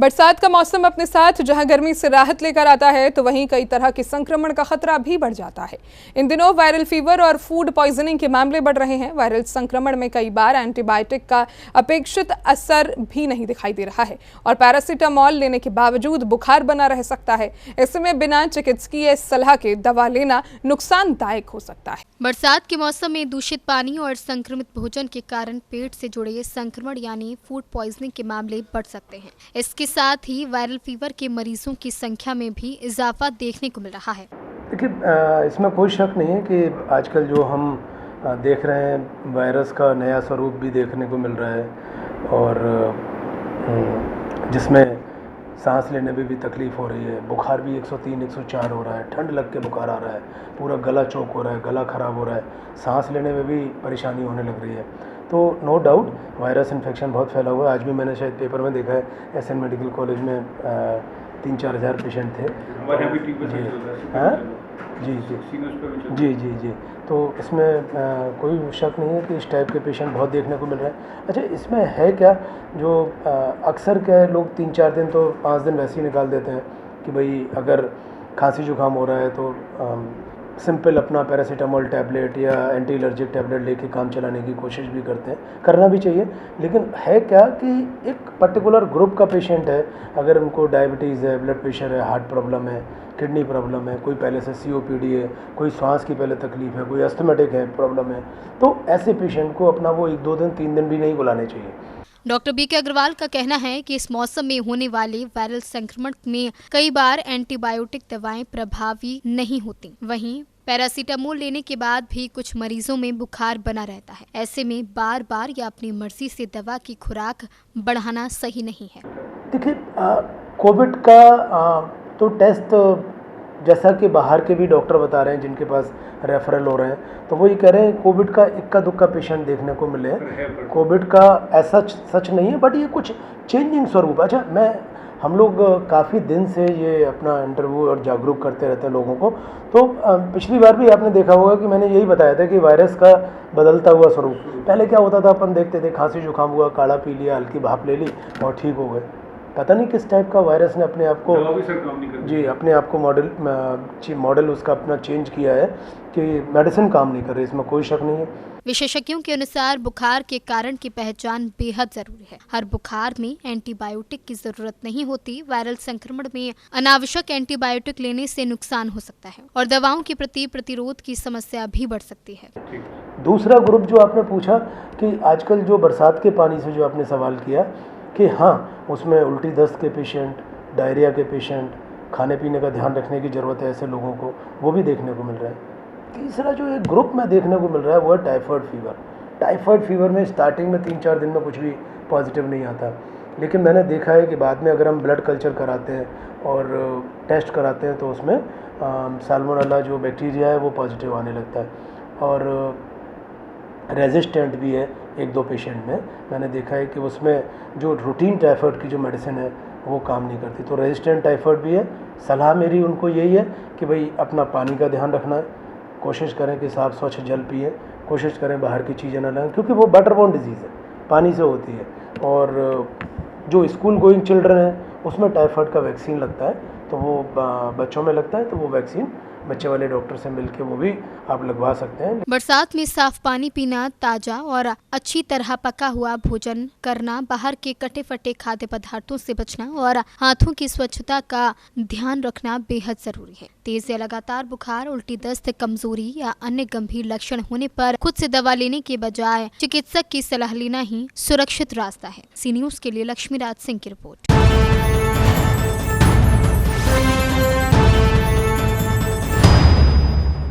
बरसात का मौसम अपने साथ जहां गर्मी से राहत लेकर आता है तो वहीं कई तरह के संक्रमण का खतरा भी बढ़ जाता है। इन दिनों वायरल फीवर और फूड पॉइजनिंग के मामले बढ़ रहे हैं। वायरल संक्रमण में कई बार एंटीबायोटिक का अपेक्षित असर भी नहीं दिखाई दे रहा है और पैरासीटामोल लेने के बावजूद बुखार बना रह सकता है। ऐसे में बिना चिकित्सकीय सलाह के दवा लेना नुकसानदायक हो सकता है। बरसात के मौसम में दूषित पानी और संक्रमित भोजन के कारण पेट से जुड़े संक्रमण यानी फूड पॉइजनिंग के मामले बढ़ सकते हैं। इसके साथ ही वायरल फीवर के मरीजों की संख्या में भी इजाफा देखने को मिल रहा है। देखिए, इसमें कोई शक नहीं है कि आजकल जो हम देख रहे हैं वायरस का नया स्वरूप भी देखने को मिल रहा है और जिसमें सांस लेने में भी तकलीफ़ हो रही है। बुखार भी 103, 104 हो रहा है, ठंड लग के बुखार आ रहा है, पूरा गला चौक हो रहा है, गला ख़राब हो रहा है, सांस लेने में भी परेशानी होने लग रही है। तो नो डाउट वायरस इन्फेक्शन बहुत फैला हुआ है। आज भी मैंने शायद पेपर में देखा है एसएन मेडिकल कॉलेज में 3-4 हज़ार पेशेंट थे। जी। तो इसमें कोई शक नहीं है कि इस टाइप के पेशेंट बहुत देखने को मिल रहे हैं। अच्छा, इसमें है क्या जो अक्सर क्या है, लोग 3-4 दिन तो 5 दिन वैसे ही निकाल देते हैं कि भाई अगर खांसी जुकाम हो रहा है तो सिंपल अपना पैरासीटामोल टैबलेट या एंटी एलर्जिक टैबलेट लेके काम चलाने की कोशिश भी करते हैं, करना भी चाहिए। लेकिन है क्या कि एक पर्टिकुलर ग्रुप का पेशेंट है, अगर उनको डायबिटीज़ है, ब्लड प्रेशर है, हार्ट प्रॉब्लम है, किडनी प्रॉब्लम है, कोई पहले से सीओपीडी है, कोई श्वास की पहले तकलीफ़ है, कोई अस्थमेटिक है प्रॉब्लम है, तो ऐसे पेशेंट को अपना वो 1-2 दिन 3 दिन भी नहीं बुलाने चाहिए। डॉक्टर बीके अग्रवाल का कहना है कि इस मौसम में होने वाले वायरल संक्रमण में कई बार एंटीबायोटिक दवाएं प्रभावी नहीं होती। वहीं पैरासीटामोल लेने के बाद भी कुछ मरीजों में बुखार बना रहता है। ऐसे में बार बार या अपनी मर्जी से दवा की खुराक बढ़ाना सही नहीं है। देखिए, कोविड का तो टेस्ट जैसा कि बाहर के भी डॉक्टर बता रहे हैं जिनके पास रेफरल हो रहे हैं, तो वो ये कह रहे हैं कोविड का इक्का दुक्का पेशेंट देखने को मिले हैं। कोविड का ऐसा सच नहीं है, बट ये कुछ चेंजिंग स्वरूप। अच्छा, हम लोग काफ़ी दिन से ये अपना इंटरव्यू और जागरूक करते रहते हैं लोगों को। तो पिछली बार भी आपने देखा होगा कि मैंने यही बताया था कि वायरस का बदलता हुआ स्वरूप। पहले क्या होता था, अपन देखते थे खांसी जुकाम हुआ, काढ़ा पी लिया, हल्की भाप ले ली और ठीक हो गए। पता नहीं किस टाइप का वायरस ने अपने आप को अपने आप को मॉडल उसका अपना चेंज किया है कि मेडिसिन काम नहीं कर रही। इसमें कोई शक नहीं है। विशेषज्ञों के अनुसार बुखार के कारण की पहचान बेहद जरूरी है। हर बुखार में एंटीबायोटिक की जरूरत नहीं होती। वायरल संक्रमण में अनावश्यक एंटीबायोटिक लेने से नुकसान हो सकता है और दवाओं के प्रति प्रतिरोध की समस्या भी बढ़ सकती है। दूसरा ग्रुप जो आपने पूछा कि आजकल जो बरसात के पानी से जो आपने सवाल किया कि हाँ, उसमें उल्टी दस्त के पेशेंट, डायरिया के पेशेंट, खाने पीने का ध्यान रखने की ज़रूरत है ऐसे लोगों को, वो भी देखने को मिल रहा है। तीसरा जो एक ग्रुप में देखने को मिल रहा है वो है टाइफाइड फीवर। टाइफाइड फीवर में स्टार्टिंग में 3-4 दिन में कुछ भी पॉजिटिव नहीं आता, लेकिन मैंने देखा है कि बाद में अगर हम ब्लड कल्चर कराते हैं और टेस्ट कराते हैं तो उसमें साल्मोनेला जो बैक्टीरिया है वो पॉजिटिव आने लगता है और रेजिस्टेंट भी है 1-2 पेशेंट में। मैंने देखा है कि उसमें जो रूटीन टाइफाइड की जो मेडिसिन है वो काम नहीं करती। तो रेजिस्टेंट टाइफाइड भी है। सलाह मेरी उनको यही है कि भाई अपना पानी का ध्यान रखना है, कोशिश करें कि साफ़ स्वच्छ जल पिए, कोशिश करें बाहर की चीज़ें ना लें क्योंकि वो वाटरबोर्न डिजीज़ है, पानी से होती है। और जो स्कूल गोइंग चिल्ड्रन है उसमें टाइफाइड का वैक्सीन लगता है, तो वो बच्चों में लगता है, तो वो वैक्सीन बच्चे वाले डॉक्टर से मिलके वो भी आप लगवा सकते हैं। बरसात में साफ पानी पीना, ताजा और अच्छी तरह पका हुआ भोजन करना, बाहर के कटे फटे खाद्य पदार्थों से बचना और हाथों की स्वच्छता का ध्यान रखना बेहद जरूरी है। तेज या लगातार बुखार, उल्टी दस्त, कमजोरी या अन्य गंभीर लक्षण होने पर खुद से दवा लेने के बजाय चिकित्सक की सलाह लेना ही सुरक्षित रास्ता है। सी न्यूज़ के लिए लक्ष्मीराज सिंह की रिपोर्ट।